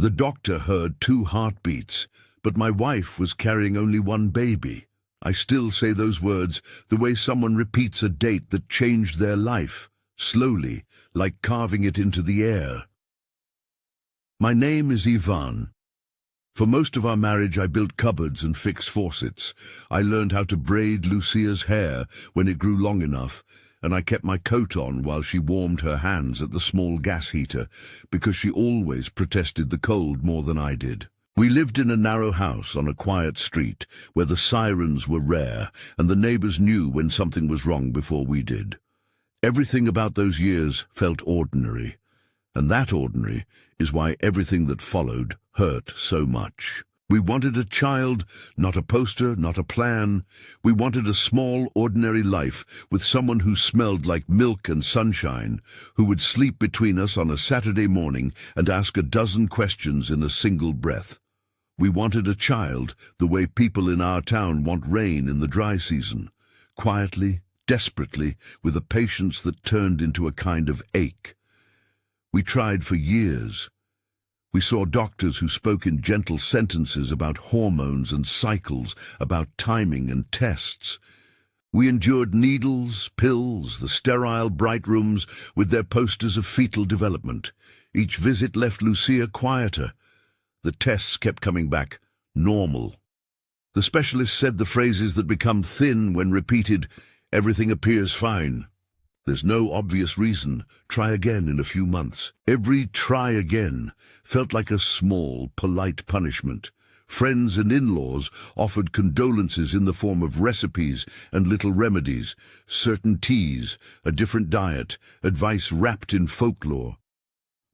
The doctor heard 2 heartbeats, but my wife was carrying only 1 baby. I still say those words the way someone repeats a date that changed their life, slowly, like carving it into the air. My name is Iván. For most of our marriage I built cupboards and fixed faucets. I learned how to braid Lucia's hair when it grew long enough, and I kept my coat on while she warmed her hands at the small gas heater, because she always protested the cold more than I did. We lived in a narrow house on a quiet street, where the sirens were rare, and the neighbors knew when something was wrong before we did. Everything about those years felt ordinary, and that ordinary is why everything that followed hurt so much. We wanted a child, not a poster, not a plan. We wanted a small, ordinary life with someone who smelled like milk and sunshine, who would sleep between us on a Saturday morning and ask a dozen questions in a single breath. We wanted a child the way people in our town want rain in the dry season, quietly, desperately, with a patience that turned into a kind of ache. We tried for years. We saw doctors who spoke in gentle sentences about hormones and cycles, about timing and tests. We endured needles, pills, the sterile bright rooms with their posters of fetal development. Each visit left Lucía quieter. The tests kept coming back normal. The specialist said the phrases that become thin when repeated, "Everything appears fine. There's no obvious reason. Try again in a few months." Every try again felt like a small, polite punishment. Friends and in-laws offered condolences in the form of recipes and little remedies, certain teas, a different diet, advice wrapped in folklore.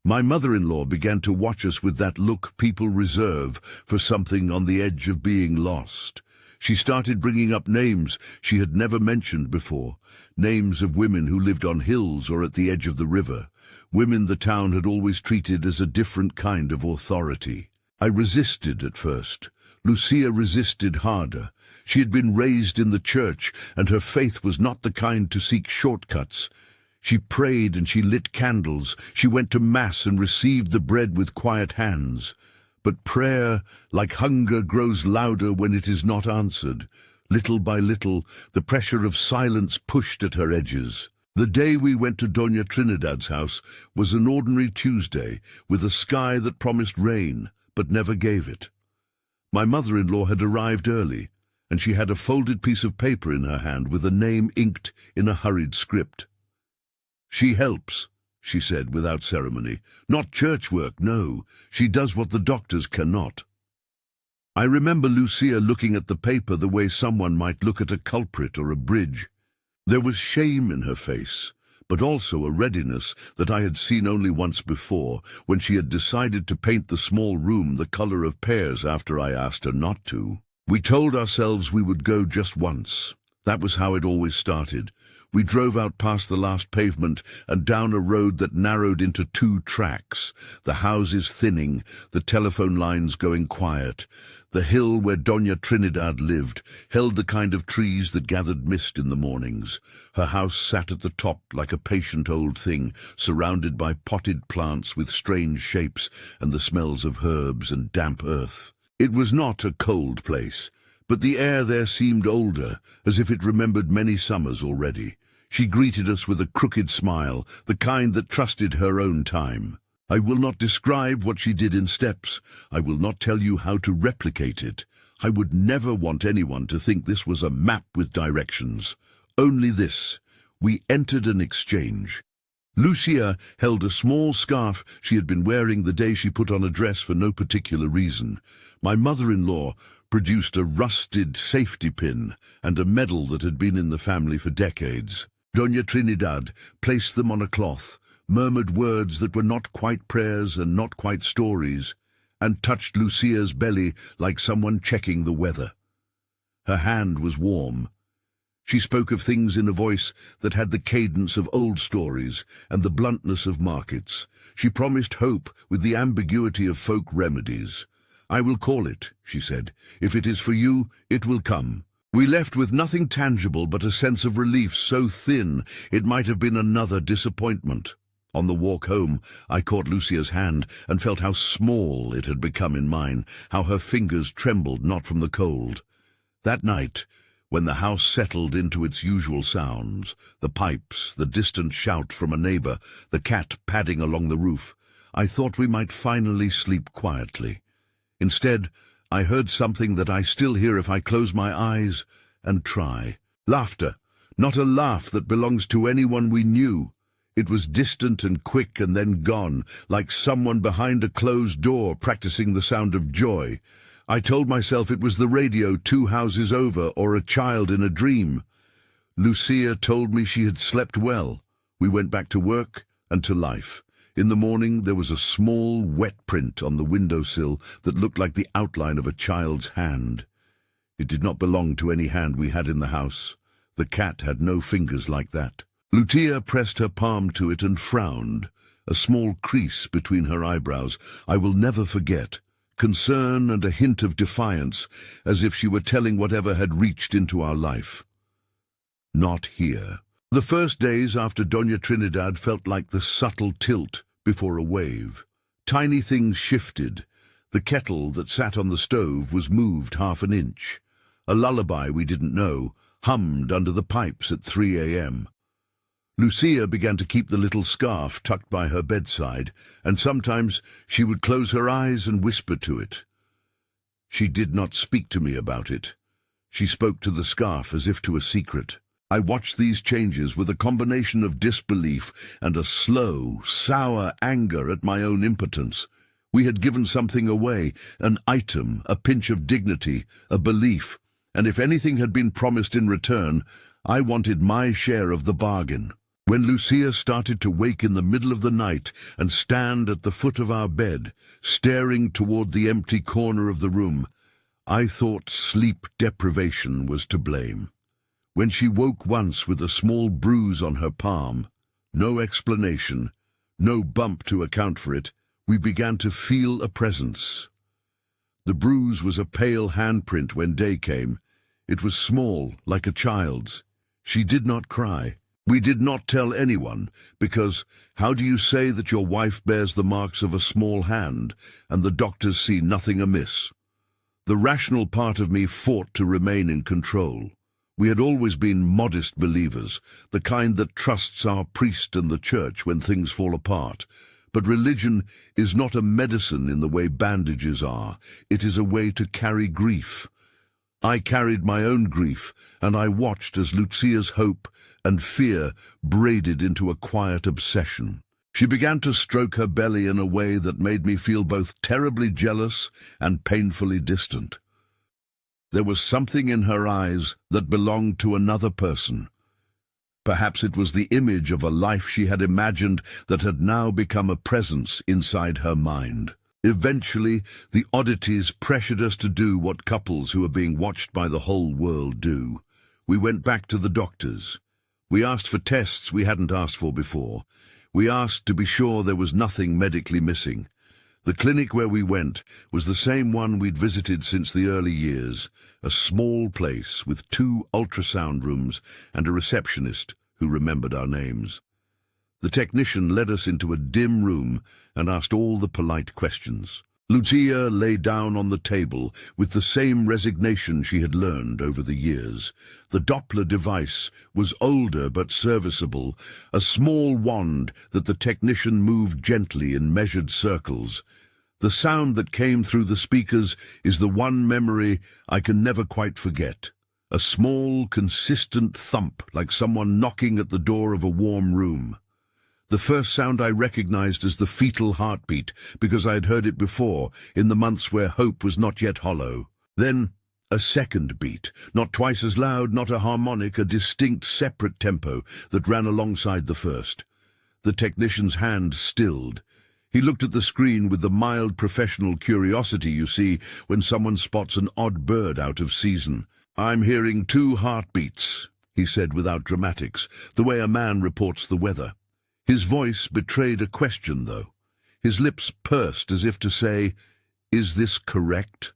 My mother-in-law began to watch us with that look people reserve for something on the edge of being lost. She started bringing up names she had never mentioned before, names of women who lived on hills or at the edge of the river, women the town had always treated as a different kind of authority. I resisted at first. Lucía resisted harder. She had been raised in the church, and her faith was not the kind to seek shortcuts. She prayed and she lit candles. She went to Mass and received the bread with quiet hands. But prayer, like hunger, grows louder when it is not answered. Little by little, the pressure of silence pushed at her edges. The day we went to Doña Trinidad's house was an ordinary Tuesday, with a sky that promised rain, but never gave it. My mother-in-law had arrived early, and she had a folded piece of paper in her hand with a name inked in a hurried script. "She helps," she said without ceremony. "Not church work, no. She does what the doctors cannot." I remember Lucía looking at the paper the way someone might look at a culprit or a bridge. There was shame in her face, but also a readiness that I had seen only once before, when she had decided to paint the small room the color of pears after I asked her not to. We told ourselves we would go just once. That was how it always started. We drove out past the last pavement and down a road that narrowed into 2 tracks, the houses thinning, the telephone lines going quiet. The hill where Doña Trinidad lived held the kind of trees that gathered mist in the mornings. Her house sat at the top like a patient old thing, surrounded by potted plants with strange shapes and the smells of herbs and damp earth. It was not a cold place, but the air there seemed older, as if it remembered many summers already. She greeted us with a crooked smile, the kind that trusted her own time. I will not describe what she did in steps. I will not tell you how to replicate it. I would never want anyone to think this was a map with directions. Only this: we entered an exchange. Lucía held a small scarf she had been wearing the day she put on a dress for no particular reason. My mother-in-law produced a rusted safety pin and a medal that had been in the family for decades. Doña Trinidad placed them on a cloth, murmured words that were not quite prayers and not quite stories, and touched Lucía's belly like someone checking the weather. Her hand was warm. She spoke of things in a voice that had the cadence of old stories and the bluntness of markets. She promised hope with the ambiguity of folk remedies. "I will call it," she said. "If it is for you, it will come." We left with nothing tangible but a sense of relief so thin it might have been another disappointment. On the walk home, I caught Lucia's hand and felt how small it had become in mine, how her fingers trembled not from the cold. That night, when the house settled into its usual sounds, the pipes, the distant shout from a neighbour, the cat padding along the roof, I thought we might finally sleep quietly. Instead, I heard something that I still hear if I close my eyes and try. Laughter, not a laugh that belongs to anyone we knew. It was distant and quick and then gone, like someone behind a closed door practicing the sound of joy. I told myself it was the radio 2 houses over or a child in a dream. Lucía told me she had slept well. We went back to work and to life. In the morning there was a small wet print on the windowsill that looked like the outline of a child's hand. It did not belong to any hand we had in the house. The cat had no fingers like that. Lucía pressed her palm to it and frowned, a small crease between her eyebrows. I will never forget. Concern and a hint of defiance, as if she were telling whatever had reached into our life. Not here. The first days after Doña Trinidad felt like the subtle tilt before a wave. Tiny things shifted. The kettle that sat on the stove was moved 1/2 inch. A lullaby we didn't know hummed under the pipes at 3 a.m. Lucía began to keep the little scarf tucked by her bedside, and sometimes she would close her eyes and whisper to it. She did not speak to me about it. She spoke to the scarf as if to a secret. I watched these changes with a combination of disbelief and a slow, sour anger at my own impotence. We had given something away, an item, a pinch of dignity, a belief, and if anything had been promised in return, I wanted my share of the bargain. When Lucía started to wake in the middle of the night and stand at the foot of our bed, staring toward the empty corner of the room, I thought sleep deprivation was to blame. When she woke once with a small bruise on her palm, no explanation, no bump to account for it, we began to feel a presence. The bruise was a pale handprint when day came. It was small, like a child's. She did not cry. We did not tell anyone, because how do you say that your wife bears the marks of a small hand, and the doctors see nothing amiss? The rational part of me fought to remain in control. We had always been modest believers, the kind that trusts our priest and the church when things fall apart. But religion is not a medicine in the way bandages are. It is a way to carry grief. I carried my own grief, and I watched as Lucia's hope and fear braided into a quiet obsession. She began to stroke her belly in a way that made me feel both terribly jealous and painfully distant. There was something in her eyes that belonged to another person. Perhaps it was the image of a life she had imagined that had now become a presence inside her mind. Eventually, the oddities pressured us to do what couples who are being watched by the whole world do. We went back to the doctors. We asked for tests we hadn't asked for before. We asked to be sure there was nothing medically missing. The clinic where we went was the same one we'd visited since the early years, a small place with 2 ultrasound rooms and a receptionist who remembered our names. The technician led us into a dim room and asked all the polite questions. Lucía lay down on the table with the same resignation she had learned over the years. The Doppler device was older but serviceable, a small wand that the technician moved gently in measured circles. The sound that came through the speakers is the one memory I can never quite forget. A small, consistent thump like someone knocking at the door of a warm room. The first sound I recognized as the fetal heartbeat, because I had heard it before, in the months where hope was not yet hollow. Then a second beat, not twice as loud, not a harmonic, a distinct, separate tempo that ran alongside the first. The technician's hand stilled. He looked at the screen with the mild professional curiosity you see when someone spots an odd bird out of season. "I'm hearing 2 heartbeats," he said without dramatics, the way a man reports the weather. His voice betrayed a question, though. His lips pursed as if to say, "Is this correct?"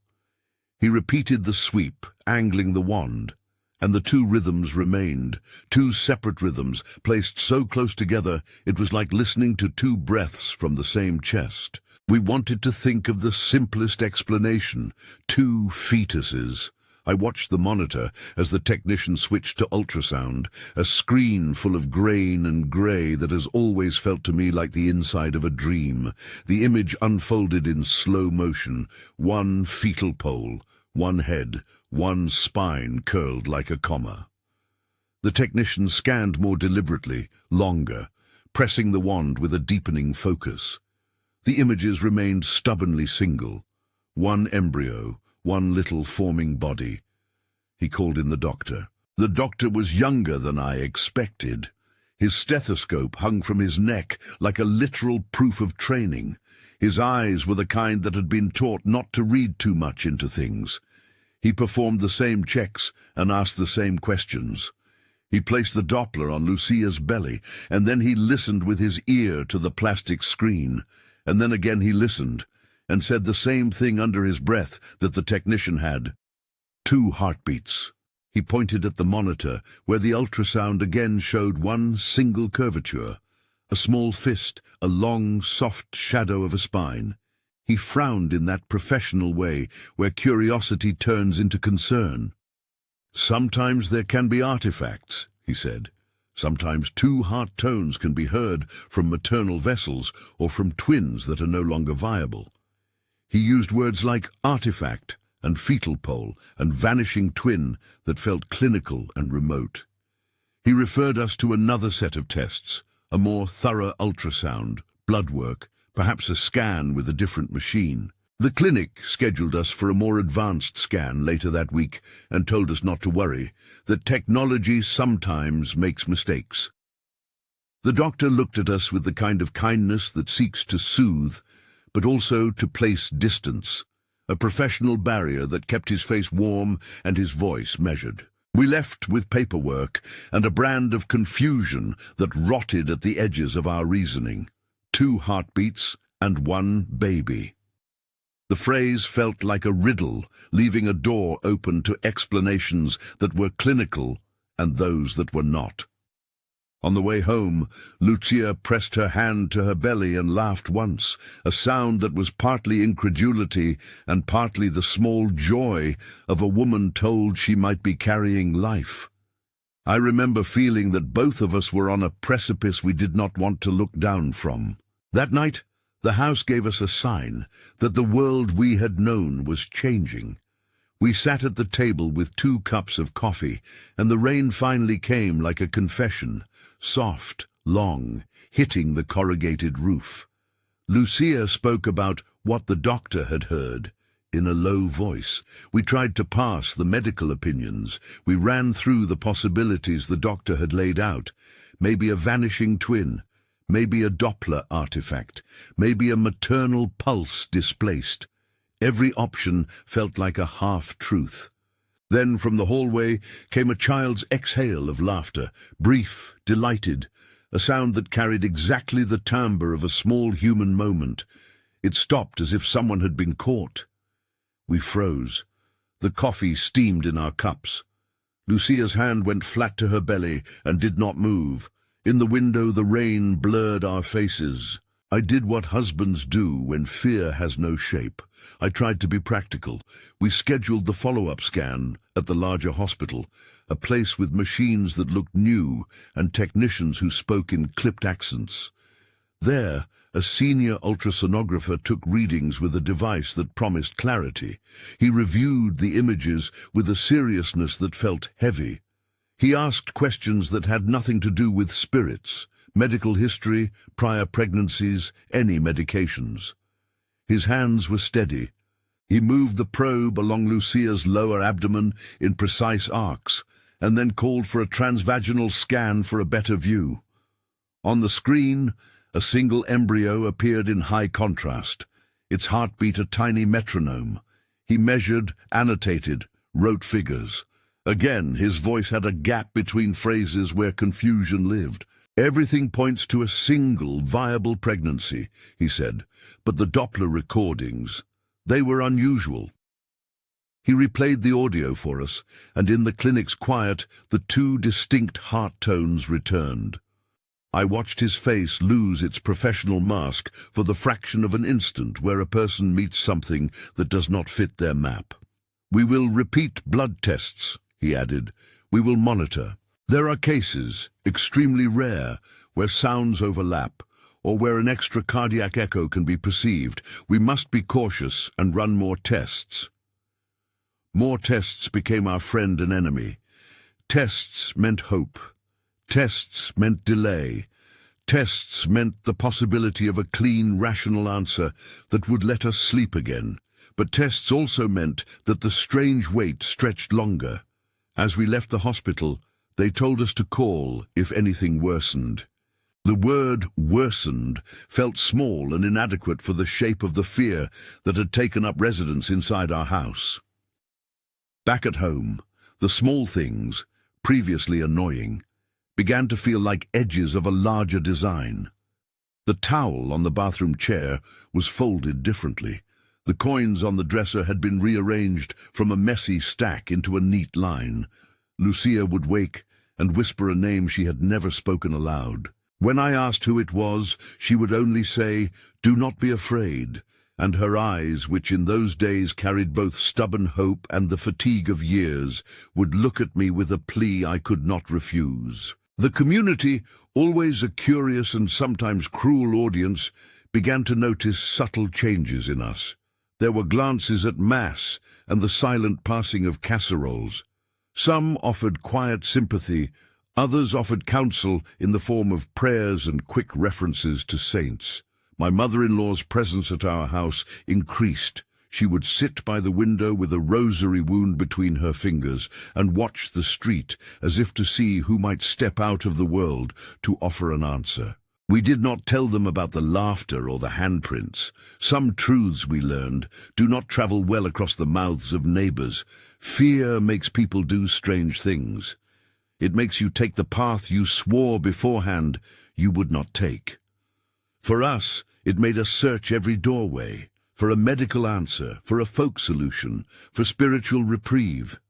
He repeated the sweep, angling the wand. And the two rhythms remained, two separate rhythms, placed so close together it was like listening to two breaths from the same chest. We wanted to think of the simplest explanation, two fetuses. I watched the monitor as the technician switched to ultrasound, a screen full of grain and grey that has always felt to me like the inside of a dream. The image unfolded in slow motion, one fetal pole, one head, one spine curled like a comma. The technician scanned more deliberately, longer, pressing the wand with a deepening focus. The images remained stubbornly single, one embryo, one little forming body. He called in the doctor. The doctor was younger than I expected. His stethoscope hung from his neck like a literal proof of training. His eyes were the kind that had been taught not to read too much into things. He performed the same checks and asked the same questions. He placed the Doppler on Lucia's belly, and then he listened with his ear to the plastic screen. And then again he listened, and said the same thing under his breath that the technician had. 2 heartbeats. He pointed at the monitor, where the ultrasound again showed one single curvature, a small fist, a long, soft shadow of a spine. He frowned in that professional way where curiosity turns into concern. Sometimes there can be artifacts, he said. Sometimes 2 heart tones can be heard from maternal vessels or from twins that are no longer viable. He used words like artifact and fetal pole and vanishing twin that felt clinical and remote. He referred us to another set of tests, a more thorough ultrasound, blood work, perhaps a scan with a different machine. The clinic scheduled us for a more advanced scan later that week and told us not to worry, that technology sometimes makes mistakes. The doctor looked at us with the kind of kindness that seeks to soothe, but also to place distance, a professional barrier that kept his face warm and his voice measured. We left with paperwork and a brand of confusion that rotted at the edges of our reasoning. 2 heartbeats and 1 baby. The phrase felt like a riddle, leaving a door open to explanations that were clinical and those that were not. On the way home, Lucía pressed her hand to her belly and laughed once, a sound that was partly incredulity and partly the small joy of a woman told she might be carrying life. I remember feeling that both of us were on a precipice we did not want to look down from. That night, the house gave us a sign that the world we had known was changing. We sat at the table with 2 cups of coffee, and the rain finally came like a confession, soft, long, hitting the corrugated roof. Lucía spoke about what the doctor had heard. In a low voice, we tried to pass the medical opinions. We ran through the possibilities the doctor had laid out. Maybe a vanishing twin, maybe a Doppler artifact, maybe a maternal pulse displaced. Every option felt like a half-truth. Then from the hallway came a child's exhale of laughter, brief, delighted, a sound that carried exactly the timbre of a small human moment. It stopped as if someone had been caught. We froze. The coffee steamed in our cups. Lucia's hand went flat to her belly and did not move. In the window, the rain blurred our faces. I did what husbands do when fear has no shape. I tried to be practical. We scheduled the follow-up scan at the larger hospital, a place with machines that looked new and technicians who spoke in clipped accents. There, a senior ultrasonographer took readings with a device that promised clarity. He reviewed the images with a seriousness that felt heavy. He asked questions that had nothing to do with spirits, medical history, prior pregnancies, any medications. His hands were steady. He moved the probe along Lucia's lower abdomen in precise arcs, and then called for a transvaginal scan for a better view. On the screen, a single embryo appeared in high contrast, its heartbeat a tiny metronome. He measured, annotated, wrote figures. Again, his voice had a gap between phrases where confusion lived. Everything points to a single viable pregnancy, he said, but the Doppler recordings, they were unusual. He replayed the audio for us, and in the clinic's quiet, the two distinct heart tones returned. I watched his face lose its professional mask for the fraction of an instant where a person meets something that does not fit their map. "We will repeat blood tests," he added. "We will monitor. There are cases, extremely rare, where sounds overlap, or where an extra cardiac echo can be perceived. We must be cautious and run more tests." More tests became our friend and enemy. Tests meant hope. Tests meant delay. Tests meant the possibility of a clean, rational answer that would let us sleep again. But tests also meant that the strange wait stretched longer. As we left the hospital, they told us to call if anything worsened. The word worsened felt small and inadequate for the shape of the fear that had taken up residence inside our house. Back at home, the small things, previously annoying, began to feel like edges of a larger design. The towel on the bathroom chair was folded differently. The coins on the dresser had been rearranged from a messy stack into a neat line. Lucía would wake and whisper a name she had never spoken aloud. When I asked who it was, she would only say, "Do not be afraid," and her eyes, which in those days carried both stubborn hope and the fatigue of years, would look at me with a plea I could not refuse. The community, always a curious and sometimes cruel audience, began to notice subtle changes in us. There were glances at Mass and the silent passing of casseroles. Some offered quiet sympathy, others offered counsel in the form of prayers and quick references to saints. My mother-in-law's presence at our house increased. She would sit by the window with a rosary wound between her fingers and watch the street as if to see who might step out of the world to offer an answer. We did not tell them about the laughter or the handprints. Some truths we learned do not travel well across the mouths of neighbors. Fear makes people do strange things. It makes you take the path you swore beforehand you would not take. For us, it made us search every doorway, for a medical answer, for a folk solution, for spiritual reprieve.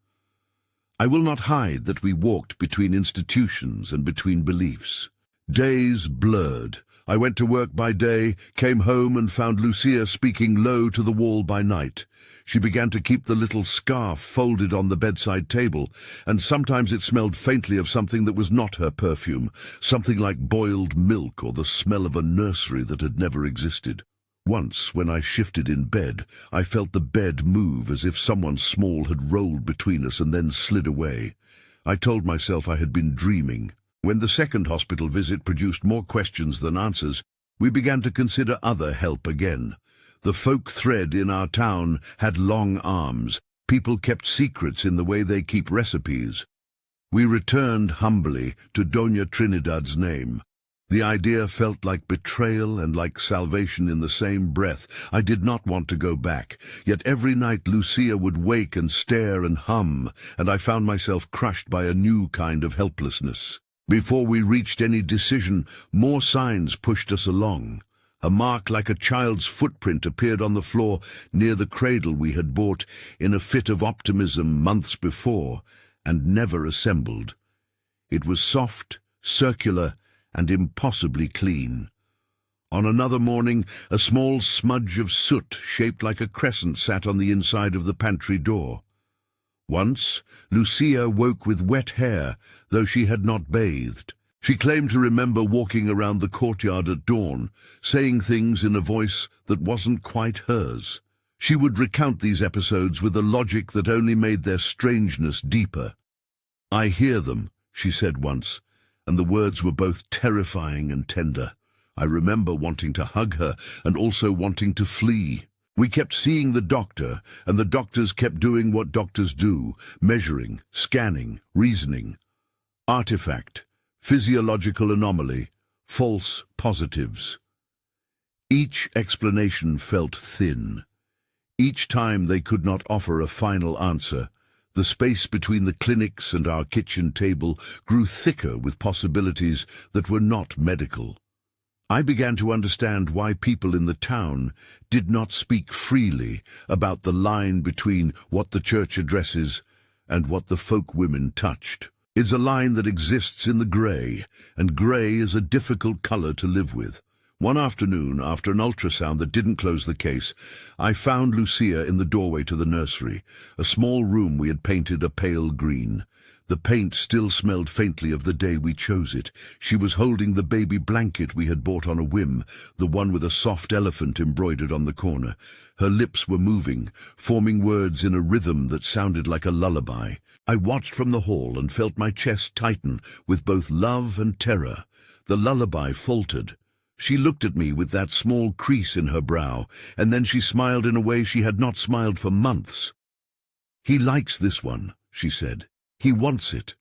I will not hide that we walked between institutions and between beliefs. Days blurred. I went to work by day, came home and found Lucía speaking low to the wall by night. She began to keep the little scarf folded on the bedside table, and sometimes it smelled faintly of something that was not her perfume, something like boiled milk or the smell of a nursery that had never existed. Once, when I shifted in bed, I felt the bed move as if someone small had rolled between us and then slid away. I told myself I had been dreaming. When the second hospital visit produced more questions than answers, we began to consider other help again. The folk thread in our town had long arms. People kept secrets in the way they keep recipes. We returned humbly to Doña Trinidad's name. The idea felt like betrayal and like salvation in the same breath. I did not want to go back, yet every night Lucía would wake and stare and hum, and I found myself crushed by a new kind of helplessness. Before we reached any decision, more signs pushed us along. A mark like a child's footprint appeared on the floor near the cradle we had bought in a fit of optimism months before, and never assembled. It was soft, circular, and impossibly clean. On another morning, a small smudge of soot shaped like a crescent sat on the inside of the pantry door. Once, Lucía woke with wet hair, though she had not bathed. She claimed to remember walking around the courtyard at dawn, saying things in a voice that wasn't quite hers. She would recount these episodes with a logic that only made their strangeness deeper. "I hear them," she said once, and the words were both terrifying and tender. I remember wanting to hug her and also wanting to flee. We kept seeing the doctor, and the doctors kept doing what doctors do, measuring, scanning, reasoning. Artifact, physiological anomaly, false positives. Each explanation felt thin. Each time they could not offer a final answer. The space between the clinics and our kitchen table grew thicker with possibilities that were not medical. I began to understand why people in the town did not speak freely about the line between what the church addresses and what the folk women touched. It's a line that exists in the grey, and grey is a difficult colour to live with. One afternoon, after an ultrasound that didn't close the case, I found Lucía in the doorway to the nursery, a small room we had painted a pale green. The paint still smelled faintly of the day we chose it. She was holding the baby blanket we had bought on a whim, the one with a soft elephant embroidered on the corner. Her lips were moving, forming words in a rhythm that sounded like a lullaby. I watched from the hall and felt my chest tighten with both love and terror. The lullaby faltered. She looked at me with that small crease in her brow, and then she smiled in a way she had not smiled for months. "He likes this one," she said. "He wants it."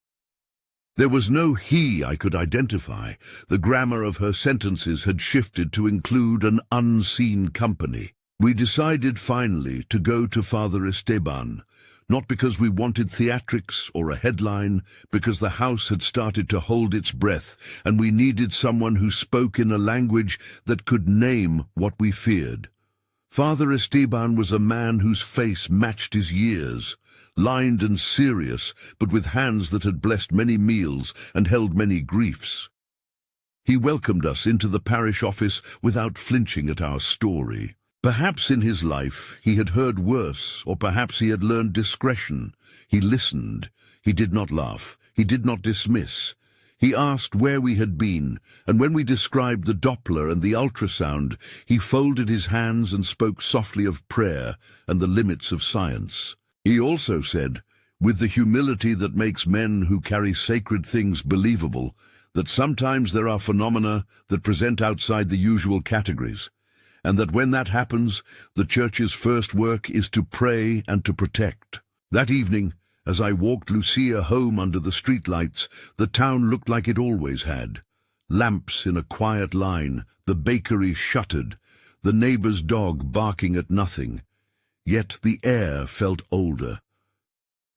There was no he I could identify. The grammar of her sentences had shifted to include an unseen company. We decided finally to go to Father Esteban, not because we wanted theatrics or a headline, because the house had started to hold its breath, and we needed someone who spoke in a language that could name what we feared. Father Esteban was a man whose face matched his years, lined and serious, but with hands that had blessed many meals and held many griefs. He welcomed us into the parish office without flinching at our story. Perhaps in his life he had heard worse, or perhaps he had learned discretion. He listened. He did not laugh. He did not dismiss. He asked where we had been, and when we described the Doppler and the ultrasound, he folded his hands and spoke softly of prayer and the limits of science. He also said, with the humility that makes men who carry sacred things believable, that sometimes there are phenomena that present outside the usual categories, and that when that happens, the Church's first work is to pray and to protect. That evening, as I walked Lucía home under the streetlights, the town looked like it always had. Lamps in a quiet line, the bakery shuttered, the neighbour's dog barking at nothing. Yet the air felt older.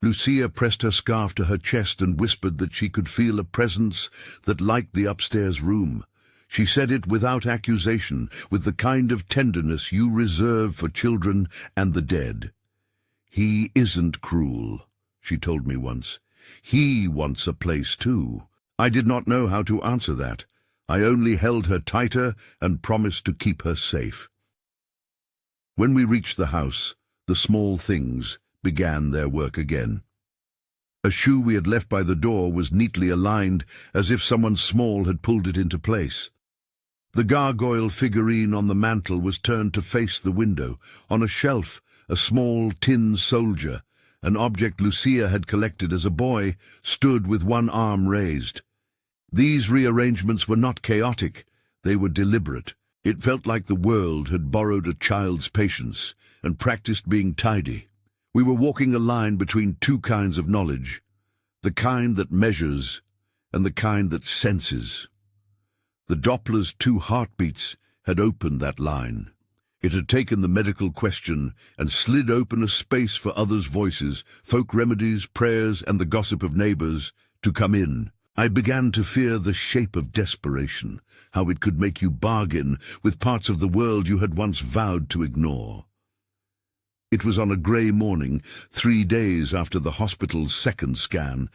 Lucía pressed her scarf to her chest and whispered that she could feel a presence that liked the upstairs room. She said it without accusation, with the kind of tenderness you reserve for children and the dead. "He isn't cruel," she told me once. "He wants a place too." I did not know how to answer that. I only held her tighter and promised to keep her safe. When we reached the house, the small things began their work again. A shoe we had left by the door was neatly aligned, as if someone small had pulled it into place. The gargoyle figurine on the mantel was turned to face the window. On a shelf, a small tin soldier, an object Lucía had collected as a boy, stood with one arm raised. These rearrangements were not chaotic, they were deliberate. It felt like the world had borrowed a child's patience and practiced being tidy. We were walking a line between two kinds of knowledge, the kind that measures and the kind that senses. The Doppler's 2 heartbeats had opened that line. It had taken the medical question and slid open a space for others' voices, folk remedies, prayers, and the gossip of neighbours to come in. I began to fear the shape of desperation, how it could make you bargain with parts of the world you had once vowed to ignore. It was on a grey morning, 3 days after the hospital's second scan,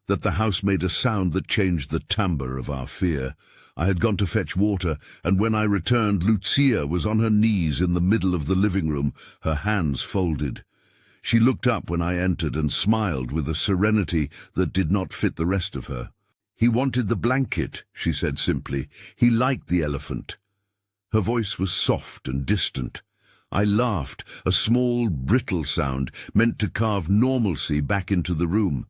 that the house made a sound that changed the timbre of our fear. I had gone to fetch water, and when I returned, Lucía was on her knees in the middle of the living room, her hands folded. She looked up when I entered and smiled with a serenity that did not fit the rest of her. "He wanted the blanket," she said simply. "He liked the elephant." Her voice was soft and distant. I laughed, a small, brittle sound meant to carve normalcy back into the room.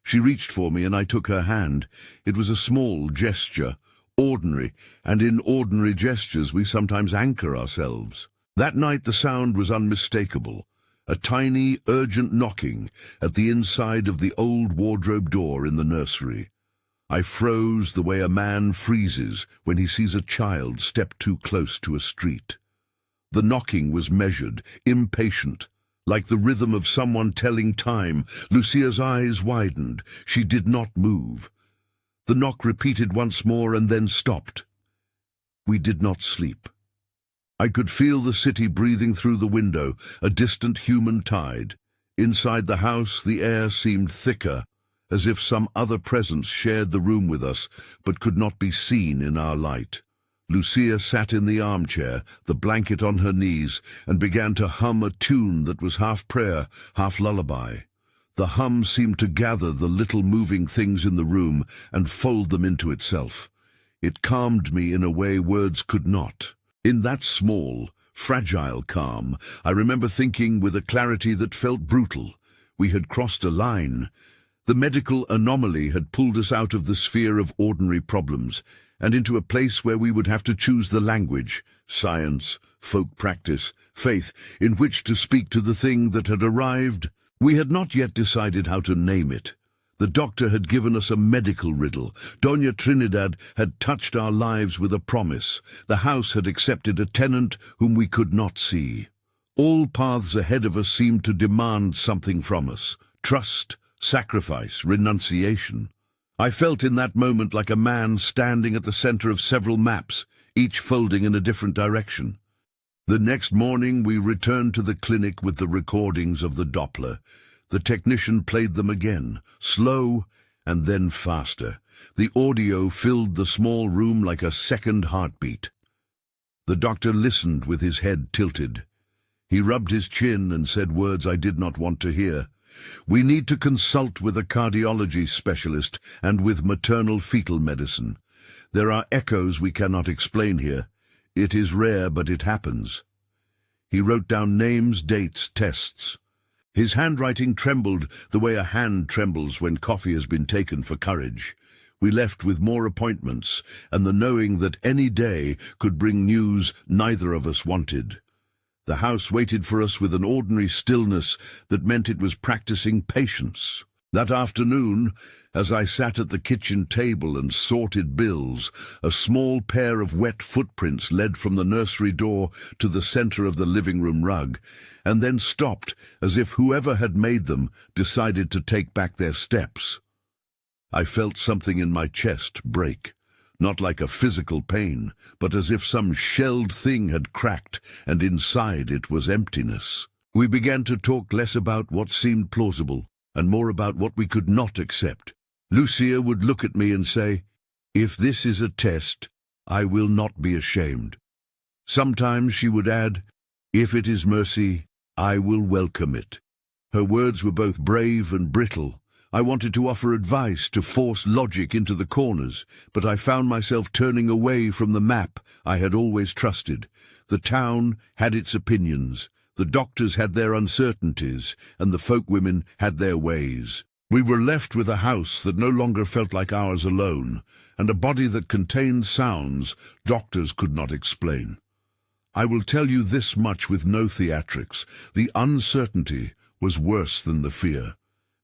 She reached for me and I took her hand. It was a small gesture, ordinary, and in ordinary gestures we sometimes anchor ourselves. That night the sound was unmistakable, a tiny, urgent knocking at the inside of the old wardrobe door in the nursery. I froze the way a man freezes when he sees a child step too close to a street. The knocking was measured, impatient, like the rhythm of someone telling time. Lucia's eyes widened. She did not move. The knock repeated once more and then stopped. We did not sleep. I could feel the city breathing through the window, a distant human tide. Inside the house, the air seemed thicker, as if some other presence shared the room with us, but could not be seen in our light. Lucía sat in the armchair, the blanket on her knees, and began to hum a tune that was half prayer, half lullaby. The hum seemed to gather the little moving things in the room and fold them into itself. It calmed me in a way words could not. In that small, fragile calm, I remember thinking with a clarity that felt brutal. We had crossed a line. The medical anomaly had pulled us out of the sphere of ordinary problems and into a place where we would have to choose the language, science, folk practice, faith, in which to speak to the thing that had arrived. We had not yet decided how to name it. The doctor had given us a medical riddle. Doña Trinidad had touched our lives with a promise. The house had accepted a tenant whom we could not see. All paths ahead of us seemed to demand something from us. Trust, sacrifice, renunciation. I felt in that moment like a man standing at the center of several maps, each folding in a different direction. The next morning we returned to the clinic with the recordings of the Doppler. The technician played them again, slow and then faster. The audio filled the small room like a second heartbeat. The doctor listened with his head tilted. He rubbed his chin and said words I did not want to hear. We need to consult with a cardiology specialist and with maternal-fetal medicine. There are echoes we cannot explain here. It is rare, but it happens. He wrote down names, dates, tests. His handwriting trembled the way a hand trembles when coffee has been taken for courage. We left with more appointments and the knowing that any day could bring news neither of us wanted. The house waited for us with an ordinary stillness that meant it was practicing patience. That afternoon, as I sat at the kitchen table and sorted bills, a small pair of wet footprints led from the nursery door to the center of the living room rug, and then stopped as if whoever had made them decided to take back their steps. I felt something in my chest break. Not like a physical pain, but as if some shelled thing had cracked, and inside it was emptiness. We began to talk less about what seemed plausible, and more about what we could not accept. Lucía would look at me and say, "If this is a test, I will not be ashamed." Sometimes she would add, "If it is mercy, I will welcome it." Her words were both brave and brittle. I wanted to offer advice, to force logic into the corners, but I found myself turning away from the map I had always trusted. The town had its opinions, the doctors had their uncertainties, and the folk women had their ways. We were left with a house that no longer felt like ours alone, and a body that contained sounds doctors could not explain. I will tell you this much with no theatrics: the uncertainty was worse than the fear.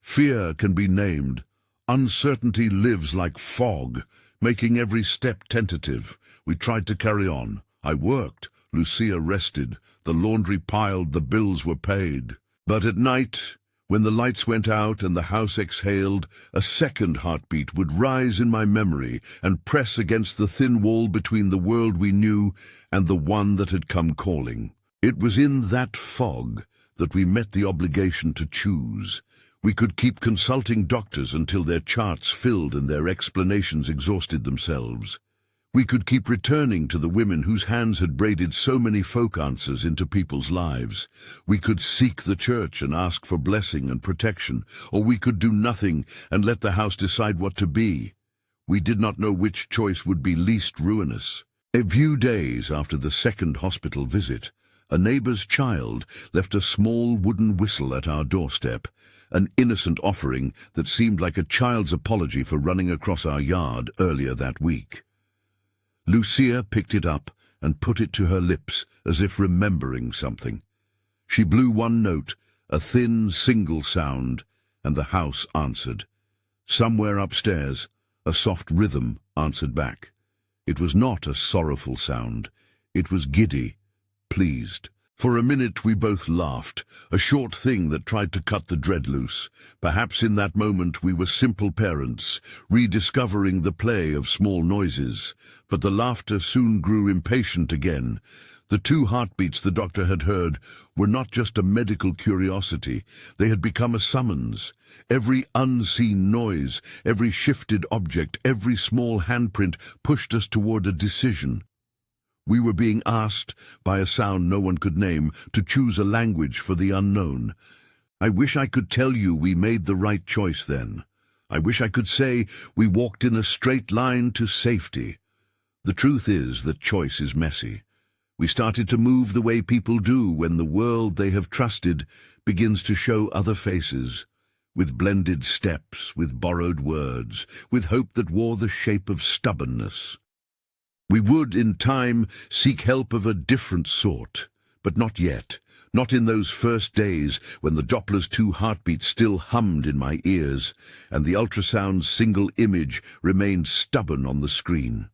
Fear can be named. Uncertainty lives like fog, making every step tentative. We tried to carry on. I worked. Lucía rested. The laundry piled. The bills were paid. But at night, when the lights went out and the house exhaled, a second heartbeat would rise in my memory and press against the thin wall between the world we knew and the one that had come calling. It was in that fog that we met the obligation to choose. We could keep consulting doctors until their charts filled and their explanations exhausted themselves. We could keep returning to the women whose hands had braided so many folk answers into people's lives. We could seek the church and ask for blessing and protection, or we could do nothing and let the house decide what to be. We did not know which choice would be least ruinous. A few days after the second hospital visit, a neighbor's child left a small wooden whistle at our doorstep, an innocent offering that seemed like a child's apology for running across our yard earlier that week. Lucía picked it up and put it to her lips as if remembering something. She blew one note, a thin single sound, and the house answered. Somewhere upstairs, a soft rhythm answered back. It was not a sorrowful sound. It was giddy, pleased. For a minute we both laughed, a short thing that tried to cut the dread loose. Perhaps in that moment we were simple parents, rediscovering the play of small noises. But the laughter soon grew impatient again. The 2 heartbeats the doctor had heard were not just a medical curiosity, they had become a summons. Every unseen noise, every shifted object, every small handprint pushed us toward a decision. We were being asked, by a sound no one could name, to choose a language for the unknown. I wish I could tell you we made the right choice then. I wish I could say we walked in a straight line to safety. The truth is that choice is messy. We started to move the way people do when the world they have trusted begins to show other faces, with blended steps, with borrowed words, with hope that wore the shape of stubbornness. We would, in time, seek help of a different sort, but not yet, not in those first days when the Doppler's 2 heartbeats still hummed in my ears, and the ultrasound's single image remained stubborn on the screen.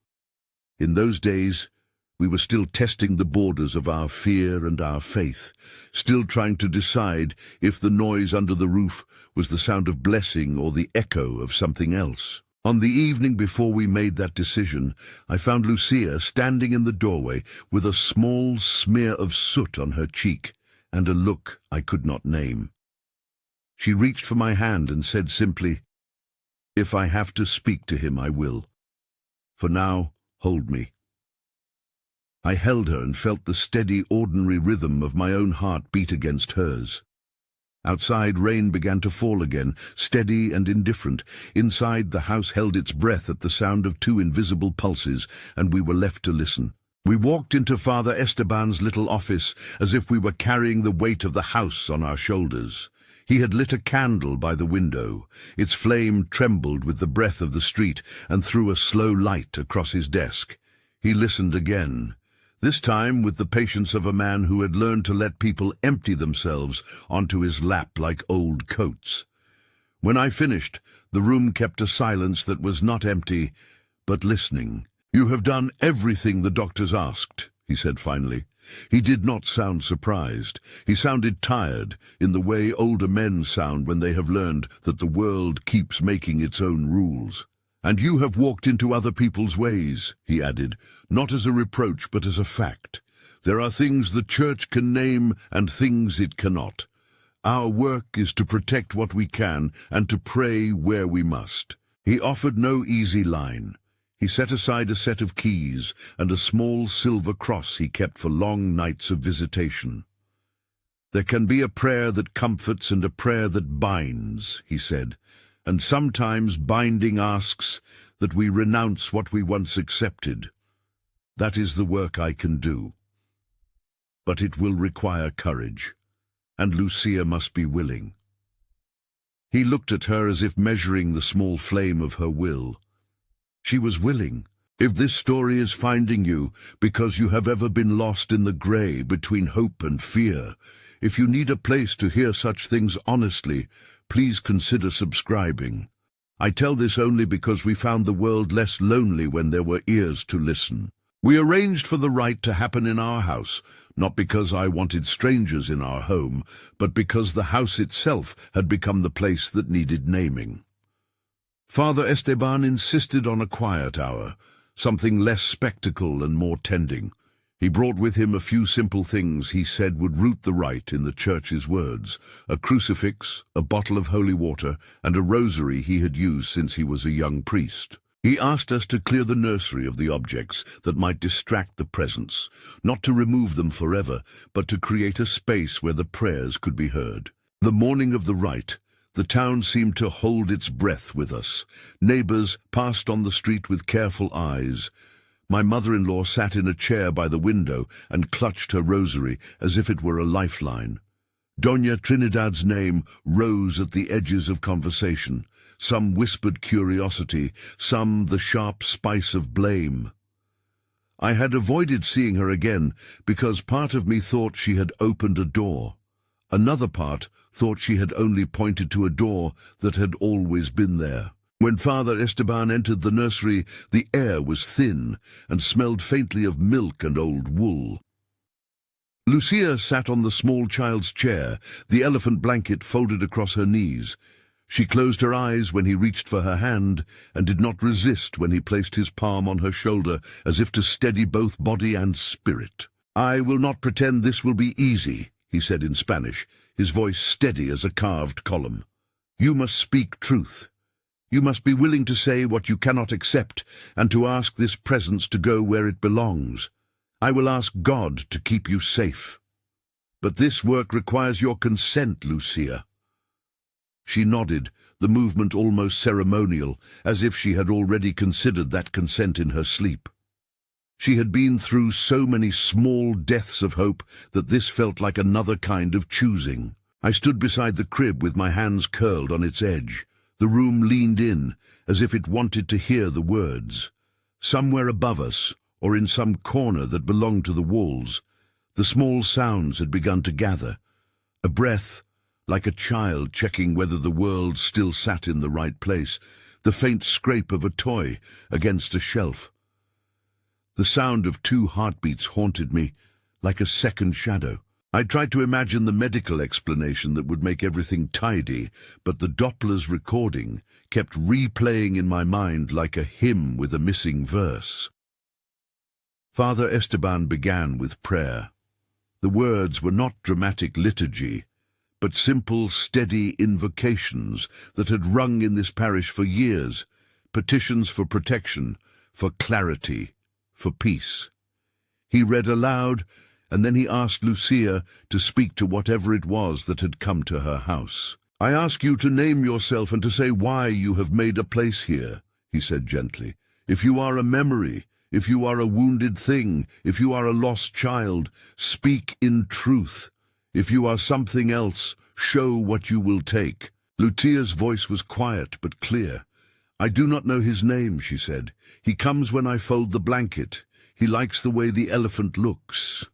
In those days, we were still testing the borders of our fear and our faith, still trying to decide if the noise under the roof was the sound of blessing or the echo of something else. On the evening before we made that decision, I found Lucía standing in the doorway with a small smear of soot on her cheek and a look I could not name. She reached for my hand and said simply, "If I have to speak to him, I will. For now, hold me." I held her and felt the steady, ordinary rhythm of my own heart beat against hers. Outside, rain began to fall again, steady and indifferent. Inside, the house held its breath at the sound of 2 invisible pulses, and we were left to listen. We walked into Father Esteban's little office as if we were carrying the weight of the house on our shoulders. He had lit a candle by the window. Its flame trembled with the breath of the street and threw a slow light across his desk. He listened again. This time with the patience of a man who had learned to let people empty themselves onto his lap like old coats. When I finished, the room kept a silence that was not empty, but listening. "You have done everything the doctors asked," he said finally. He did not sound surprised. He sounded tired, in the way older men sound when they have learned that the world keeps making its own rules. "And you have walked into other people's ways," he added, not as a reproach but as a fact. "There are things the Church can name and things it cannot. Our work is to protect what we can and to pray where we must." He offered no easy line. He set aside a set of keys and a small silver cross he kept for long nights of visitation. "There can be a prayer that comforts and a prayer that binds," he said. "And sometimes binding asks that we renounce what we once accepted. That is the work I can do. But it will require courage, and Lucía must be willing." He looked at her as if measuring the small flame of her will. She was willing. "If this story is finding you because you have ever been lost in the grey between hope and fear, if you need a place to hear such things honestly, please consider subscribing. I tell this only because we found the world less lonely when there were ears to listen. We arranged for the rite to happen in our house, not because I wanted strangers in our home, but because the house itself had become the place that needed naming. Father Esteban insisted on a quiet hour, something less spectacle and more tending. He brought with him a few simple things he said would root the rite in the Church's words: a crucifix, a bottle of holy water, and a rosary he had used since he was a young priest. He asked us to clear the nursery of the objects that might distract the presence, not to remove them forever, but to create a space where the prayers could be heard. The morning of the rite, the town seemed to hold its breath with us. Neighbors passed on the street with careful eyes. My mother-in-law sat in a chair by the window and clutched her rosary as if it were a lifeline. Doña Trinidad's name rose at the edges of conversation, some whispered curiosity, some the sharp spice of blame. I had avoided seeing her again because part of me thought she had opened a door. Another part thought she had only pointed to a door that had always been there. When Father Esteban entered the nursery, the air was thin and smelled faintly of milk and old wool. Lucía sat on the small child's chair, the elephant blanket folded across her knees. She closed her eyes when he reached for her hand, and did not resist when he placed his palm on her shoulder, as if to steady both body and spirit. "I will not pretend this will be easy," he said in Spanish, his voice steady as a carved column. "You must speak truth. You must be willing to say what you cannot accept, and to ask this presence to go where it belongs. I will ask God to keep you safe. But this work requires your consent, Lucía." She nodded, the movement almost ceremonial, as if she had already considered that consent in her sleep. She had been through so many small deaths of hope that this felt like another kind of choosing. I stood beside the crib with my hands curled on its edge. The room leaned in, as if it wanted to hear the words. Somewhere above us, or in some corner that belonged to the walls, the small sounds had begun to gather. A breath, like a child checking whether the world still sat in the right place, the faint scrape of a toy against a shelf. The sound of 2 heartbeats haunted me, like a second shadow. I tried to imagine the medical explanation that would make everything tidy, but the Doppler's recording kept replaying in my mind like a hymn with a missing verse. Father Esteban began with prayer. The words were not dramatic liturgy, but simple, steady invocations that had rung in this parish for years, petitions for protection, for clarity, for peace. He read aloud, and then he asked Lucía to speak to whatever it was that had come to her house. "I ask you to name yourself and to say why you have made a place here," he said gently. "If you are a memory, if you are a wounded thing, if you are a lost child, speak in truth. If you are something else, show what you will take." Lucía's voice was quiet but clear. "I do not know his name," she said. "He comes when I fold the blanket. He likes the way the elephant looks."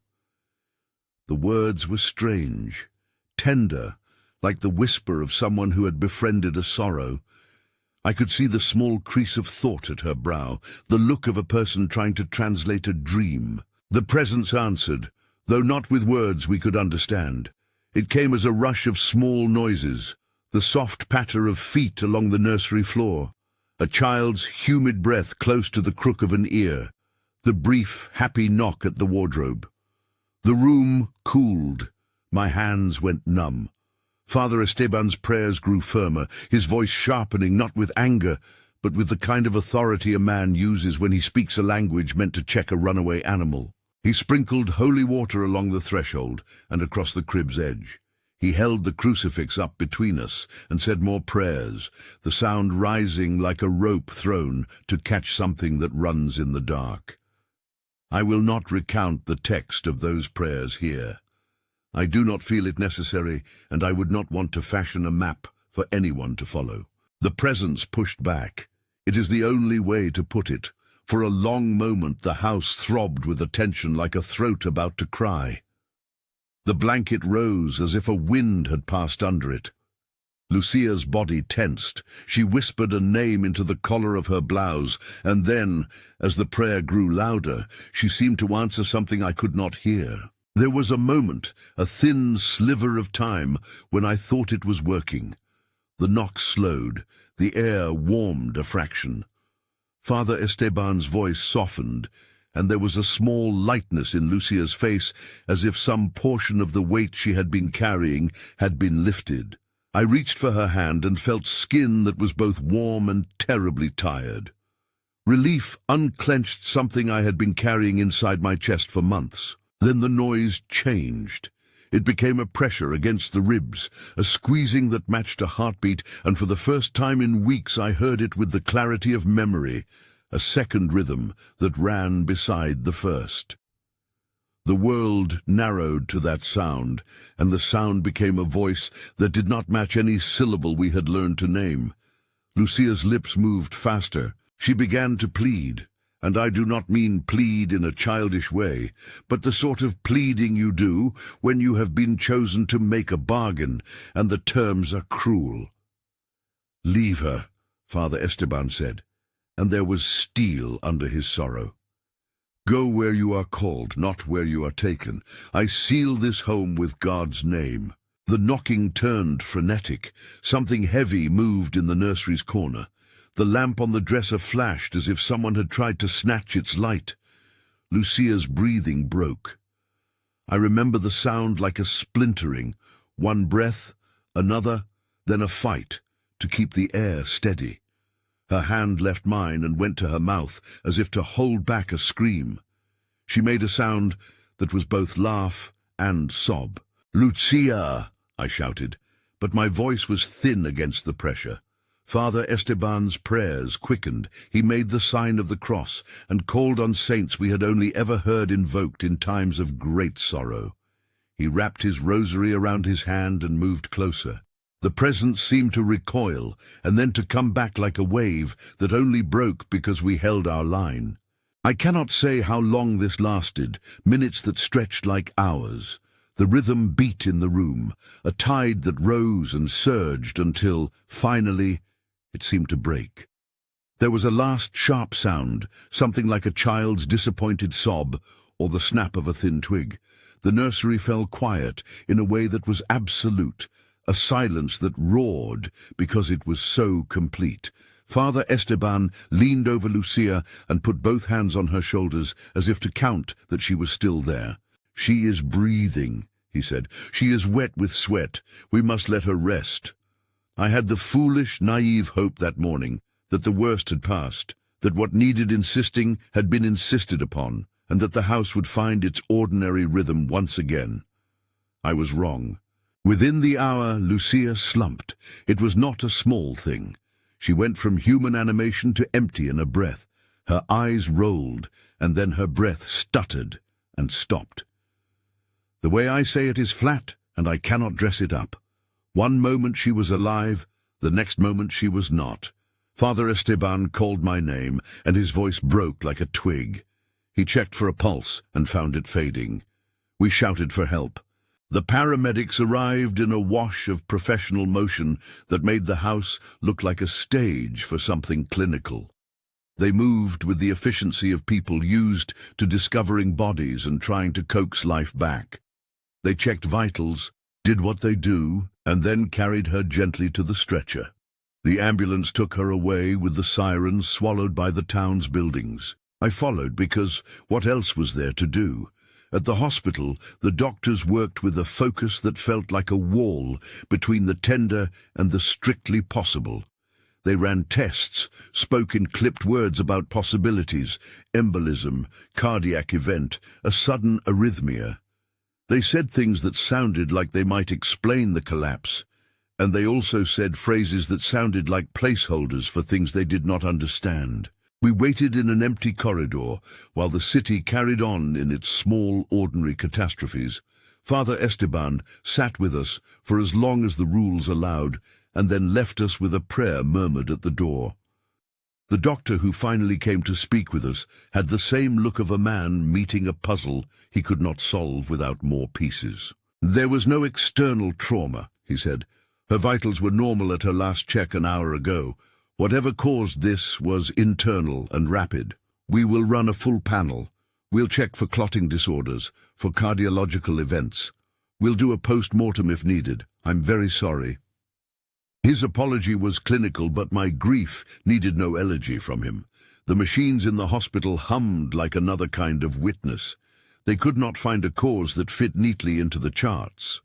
The words were strange, tender, like the whisper of someone who had befriended a sorrow. I could see the small crease of thought at her brow, the look of a person trying to translate a dream. The presence answered, though not with words we could understand. It came as a rush of small noises, the soft patter of feet along the nursery floor, a child's humid breath close to the crook of an ear, the brief, happy knock at the wardrobe. The room cooled. My hands went numb. Father Esteban's prayers grew firmer, his voice sharpening not with anger, but with the kind of authority a man uses when he speaks a language meant to check a runaway animal. He sprinkled holy water along the threshold and across the crib's edge. He held the crucifix up between us and said more prayers, the sound rising like a rope thrown to catch something that runs in the dark. I will not recount the text of those prayers here. I do not feel it necessary, and I would not want to fashion a map for anyone to follow. The presence pushed back. It is the only way to put it. For a long moment the house throbbed with a tension like a throat about to cry. The blanket rose as if a wind had passed under it. Lucía's body tensed. She whispered a name into the collar of her blouse, and then, as the prayer grew louder, she seemed to answer something I could not hear. There was a moment, a thin sliver of time, when I thought it was working. The knock slowed. The air warmed a fraction. Father Esteban's voice softened, and there was a small lightness in Lucía's face, as if some portion of the weight she had been carrying had been lifted. I reached for her hand and felt skin that was both warm and terribly tired. Relief unclenched something I had been carrying inside my chest for months. Then the noise changed. It became a pressure against the ribs, a squeezing that matched a heartbeat, and for the first time in weeks I heard it with the clarity of memory, a second rhythm that ran beside the first. The world narrowed to that sound, and the sound became a voice that did not match any syllable we had learned to name. Lucía's lips moved faster. She began to plead, and I do not mean plead in a childish way, but the sort of pleading you do when you have been chosen to make a bargain, and the terms are cruel. "Leave her," Father Esteban said, and there was steel under his sorrow. Go where you are called, not where you are taken. I seal this home with God's name." The knocking turned frenetic. Something heavy moved in the nursery's corner. The lamp on the dresser flashed as if someone had tried to snatch its light. Lucia's breathing broke. I remember the sound like a splintering, one breath, another, then a fight, to keep the air steady. Her hand left mine and went to her mouth as if to hold back a scream. She made a sound that was both laugh and sob. "Lucía!" I shouted, but my voice was thin against the pressure. Father Esteban's prayers quickened. He made the sign of the cross and called on saints we had only ever heard invoked in times of great sorrow. He wrapped his rosary around his hand and moved closer. The presence seemed to recoil and then to come back like a wave that only broke because we held our line. I cannot say how long this lasted, minutes that stretched like hours. The rhythm beat in the room, a tide that rose and surged until, finally, it seemed to break. There was a last sharp sound, something like a child's disappointed sob or the snap of a thin twig. The nursery fell quiet in a way that was absolute, a silence that roared because it was so complete. Father Esteban leaned over Lucía and put both hands on her shoulders as if to count that she was still there. "She is breathing," he said. "She is wet with sweat. We must let her rest." I had the foolish, naive hope that morning that the worst had passed, that what needed insisting had been insisted upon, and that the house would find its ordinary rhythm once again. I was wrong. Within the hour, Lucía slumped. It was not a small thing. She went from human animation to empty in a breath. Her eyes rolled, and then her breath stuttered and stopped. The way I say it is flat, and I cannot dress it up. One moment she was alive, the next moment she was not. Father Esteban called my name, and his voice broke like a twig. He checked for a pulse and found it fading. We shouted for help. The paramedics arrived in a wash of professional motion that made the house look like a stage for something clinical. They moved with the efficiency of people used to discovering bodies and trying to coax life back. They checked vitals, did what they do, and then carried her gently to the stretcher. The ambulance took her away with the sirens swallowed by the town's buildings. I followed because what else was there to do? At the hospital, the doctors worked with a focus that felt like a wall between the tender and the strictly possible. They ran tests, spoke in clipped words about possibilities, embolism, cardiac event, a sudden arrhythmia. They said things that sounded like they might explain the collapse, and they also said phrases that sounded like placeholders for things they did not understand. We waited in an empty corridor while the city carried on in its small, ordinary catastrophes. Father Esteban sat with us for as long as the rules allowed, and then left us with a prayer murmured at the door. The doctor who finally came to speak with us had the same look of a man meeting a puzzle he could not solve without more pieces. "There was no external trauma," he said. "Her vitals were normal at her last check an hour ago. Whatever caused this was internal and rapid. We will run a full panel. We'll check for clotting disorders, for cardiological events. We'll do a post-mortem if needed. I'm very sorry." His apology was clinical, but my grief needed no elegy from him. The machines in the hospital hummed like another kind of witness. They could not find a cause that fit neatly into the charts.